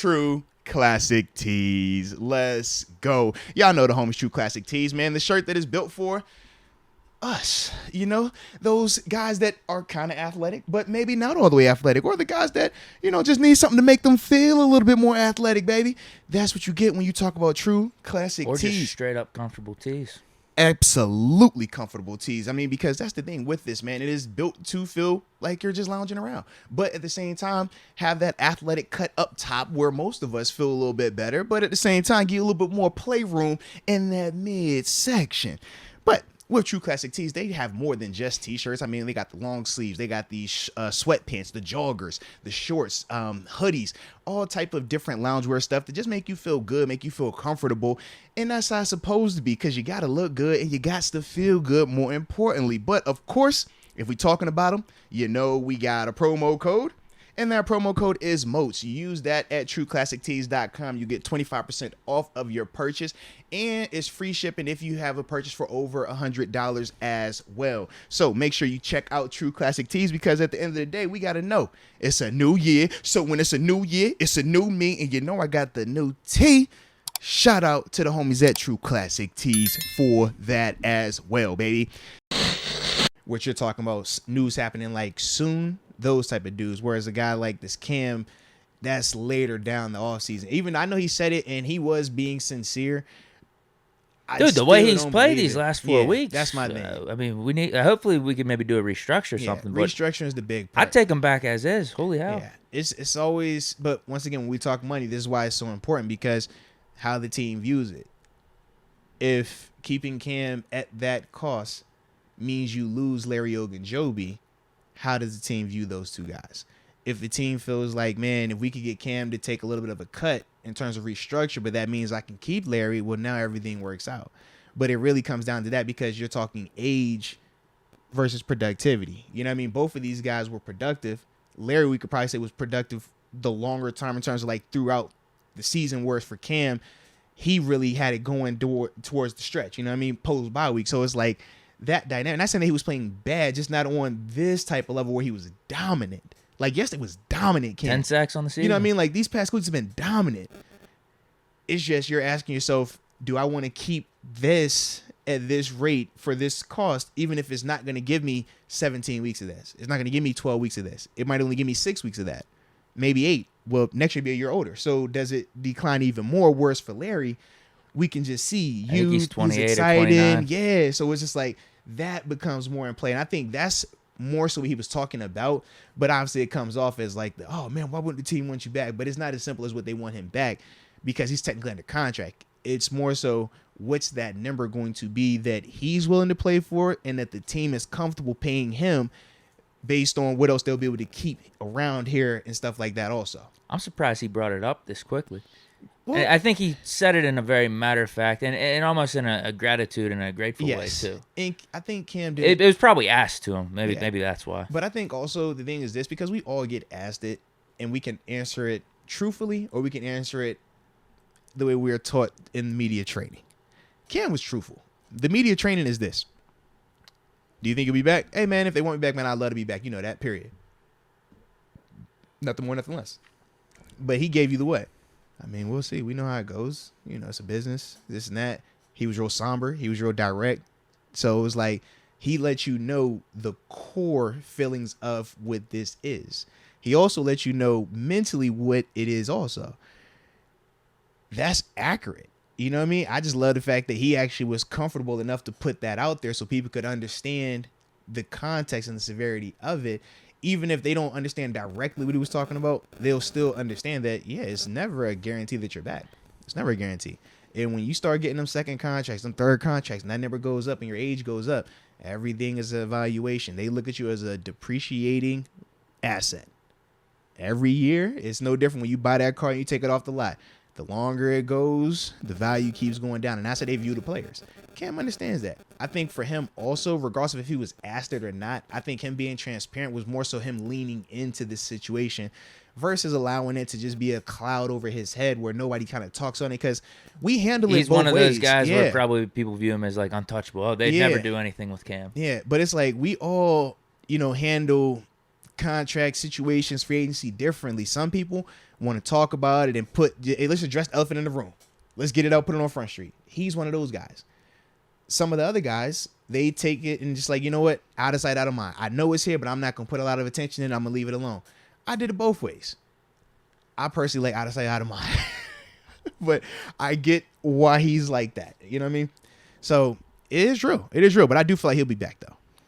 True Classic Tees. Let's go. Y'all know the homies True Classic Tees, man. The shirt that is built for us, those guys that are kind of athletic, but maybe not all the way athletic, or the guys that, just need something to make them feel a little bit more athletic, baby. That's what you get when you talk about True Classic Tees. Or tees. just straight up comfortable tees. Absolutely comfortable tees. I mean, because that's the thing with this, man. It is built to feel like you're just lounging around, but at the same time, have that athletic cut up top where most of us feel a little bit better, but at the same time, give you a little bit more playroom in that midsection. But with True Classic Tees, they have more than just t-shirts. I mean, they got the long sleeves, they got these sweatpants, the joggers, the shorts, hoodies, all type of different loungewear stuff that just make you feel good, make you feel comfortable. And that's how it's supposed to be, because you got to look good and you got to feel good, more importantly. But of course, if we're talking about them, we got a promo code. And that promo code is MOATS. You use that at trueclassictees.com. You get 25% off of your purchase. And it's free shipping if you have a purchase for over $100 as well. So make sure you check out True Classic Tees, because at the end of the day, we got to know it's a new year. So when it's a new year, it's a new me. And I got the new tee. Shout out to the homies at True Classic Tees for that as well, baby. What you're talking about, news happening like soon. Those type of dudes, whereas a guy like this Cam, that's later down the offseason. Even I know he said it and he was being sincere. Dude, the way he's played these last 4 weeks, that's my thing. I mean, we need. Hopefully, we can maybe do a restructure or something. Restructuring is the big part. I'd take him back as is. Holy hell! Yeah, it's always. But once again, when we talk money, this is why it's so important, because how the team views it. If keeping Cam at that cost means you lose Larry Ogunjobi, how does the team view those two guys? If the team feels like, man, if we could get Cam to take a little bit of a cut in terms of restructure, but that means I can keep Larry, well, now everything works out. But it really comes down to that, because you're talking age versus productivity. You know what I mean? Both of these guys were productive. Larry, we could probably say, was productive the longer term in terms of like throughout the season, whereas for Cam, he really had it going towards the stretch, you know what I mean? Post bye week. So it's like that dynamic. Not saying that he was playing bad, just not on this type of level where he was dominant. Like, yes, it was dominant, Cam. 10 sacks on the season. You know what I mean? Like, these past weeks have been dominant. It's just you're asking yourself, do I want to keep this at this rate for this cost, even if it's not going to give me 17 weeks of this? It's not going to give me 12 weeks of this. It might only give me 6 weeks of that, maybe 8. Well, next year be a year older. So does it decline even more? Worse for Larry, we can just see he's 28 he's excited. or 29. Yeah, so it's just like that becomes more in play. And I think that's more so what he was talking about. But obviously it comes off as like, oh, man, why wouldn't the team want you back? But it's not as simple as what they want him back, because he's technically under contract. It's more so, what's that number going to be that he's willing to play for, and that the team is comfortable paying him based on what else they'll be able to keep around here and stuff like that also. I'm surprised he brought it up this quickly. Well, I think he said it in a very matter of fact and almost in a gratitude and a grateful way too. And I think Cam did. It was probably asked to him. Maybe that's why. But I think also the thing is this, because we all get asked it, and we can answer it truthfully, or we can answer it the way we are taught in media training. Cam was truthful. The media training is this: do you think you'll be back? Hey, man, if they want me back, man, I'd love to be back. You know that, period. Nothing more, nothing less. But he gave you the what? I mean, we'll see. We know how it goes. You know, it's a business, this and that. He was real somber. He was real direct. So it was like he let you know the core feelings of what this is. He also let you know mentally what it is also. That's accurate. You know what I mean? I just love the fact that he actually was comfortable enough to put that out there so people could understand the context and the severity of it. Even if they don't understand directly what he was talking about, they'll still understand that, yeah, it's never a guarantee that you're back. It's never a guarantee. And when you start getting them second contracts, them third contracts, and that number goes up and your age goes up, everything is an evaluation. They look at you as a depreciating asset. Every year, it's no different when you buy that car and you take it off the lot. The longer it goes, the value keeps going down. And that's how they view the players. Cam understands that. I think for him also, regardless of if he was asked it or not, I think him being transparent was more so him leaning into this situation versus allowing it to just be a cloud over his head where nobody kind of talks on it, because we handle it both ways. He's one of those guys where probably people view him as like untouchable. Oh, they'd never do anything with Cam. Yeah, but it's like we all, handle contract situations, free agency differently. Some people, want to talk about it and hey, let's address the elephant in the room. Let's get it out, put it on Front Street. He's one of those guys. Some of the other guys, they take it and just like, you know what? Out of sight, out of mind. I know it's here, but I'm not going to put a lot of attention in. I'm going to leave it alone. I did it both ways. I personally like out of sight, out of mind. But I get why he's like that. You know what I mean? So it is real. It is real. But I do feel like he'll be back, though.